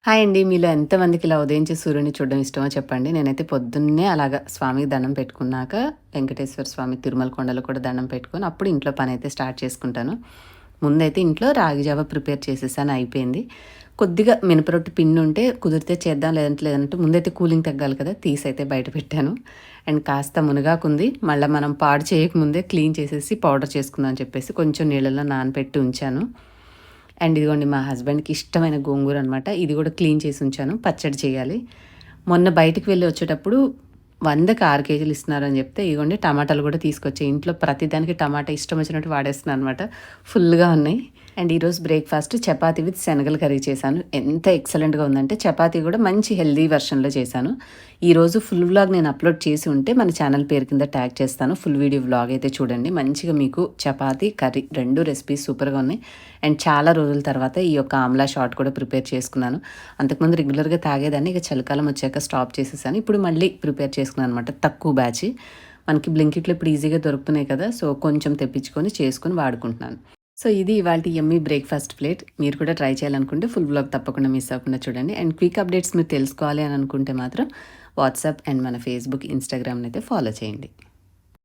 Hi అండి. మీలో ఎంతమందికి ఇలా ఉదయించే సూర్యుడిని చూడడం ఇష్టమో చెప్పండి. నేనైతే పొద్దున్నే అలాగా స్వామికి దండం పెట్టుకున్నాక, వెంకటేశ్వర స్వామి తిరుమల కొండలో కూడా దండం పెట్టుకొని, అప్పుడు ఇంట్లో పనైతే స్టార్ట్ చేసుకుంటాను. ముందైతే ఇంట్లో రాగి జావ ప్రిపేర్ చేసేసాను అయిపోయింది. కొద్దిగా మినపరొట్టు పిండుంటే కుదిరితే చేద్దాం లేదంటే ముందైతే కూలింగ్ తగ్గాలి కదా! తీసైతే బయట పెట్టాను. అండ్ కాస్త మునగాకుంది. మళ్ళా మనం పాడు చేయకముందే క్లీన్ చేసేసి పౌడర్ చేసుకుందాం అని చెప్పేసి కొంచెం నీళ్ళలో నానబెట్టి ఉంచాను. అండ్ ఇదిగోండి మా హస్బెండ్‌కి ఇష్టమైన గోంగూర అనమాట. ఇది కూడా క్లీన్ చేసి ఉంచాను. పచ్చడి చేయాలి. మొన్న బయటికి వెళ్ళి వచ్చేటప్పుడు 100కి 6 కేజీలు ఇస్తున్నారని చెప్తే, ఇగోండి టమాటాలు కూడా తీసుకొచ్చా. ఇంట్లో ప్రతిదానికి టమాటా ఇష్టం వచ్చినట్టు వాడేస్తున్నాను అనమాట. ఫుల్‌గా ఉన్నాయి. అండ్ ఈరోజు breakfast chapati with Sanagala curry చేశాను. ఎంత ఎక్సలెంట్‌గా ఉందంటే చపాతీ కూడా మంచి హెల్తీ వెర్షన్‌లో చేశాను. ఈరోజు ఫుల్ వ్లాగ్ నేను అప్‌లోడ్ చేసి ఉంటే మన ఛానల్ పేరు కింద ట్యాగ్ చేస్తాను. ఫుల్ వీడియో వ్లాగ్ అయితే చూడండి. మంచిగా మీకు చపాతీ, కర్రీ 2 రెసిపీస్ సూపర్‌గా ఉన్నాయి. అండ్ చాలా రోజుల తర్వాత ఈ యొక్క ఆమ్లా షాట్ కూడా ప్రిపేర్ చేసుకున్నాను. అంతకుముందు రెగ్యులర్‌గా తాగేదాన్ని. ఇక చలికాలం వచ్చాక స్టాప్ చేసేసాను. ఇప్పుడు మళ్ళీ ప్రిపేర్ చేసుకున్నాను అనమాట. తక్కువ బ్యాచ్. మనకి బ్లింకిట్‌లో ఇప్పుడు ఈజీగా దొరుకుతున్నాయి కదా! సో, కొంచెం తెప్పించుకొని చేసుకొని వాడుకుంటున్నాను. సో, ఇది ఇవాల్టి యమ్మీ బ్రేక్‌ఫాస్ట్ ప్లేట్. మీరు కూడా ట్రై చేయాలనుకుంటే ఫుల్ వ్లాగ్ తప్పకుండా మిస్ అవ్వకుండా చూడండి. అండ్ క్విక్ అప్డేట్స్ మీరు తెలుసుకోవాలి అని అనుకుంటే మాత్రం వాట్సాప్ అండ్ మన ఫేస్‌బుక్, ఇన్‌స్టాగ్రామ్‌నైతే ఫాలో చేయండి.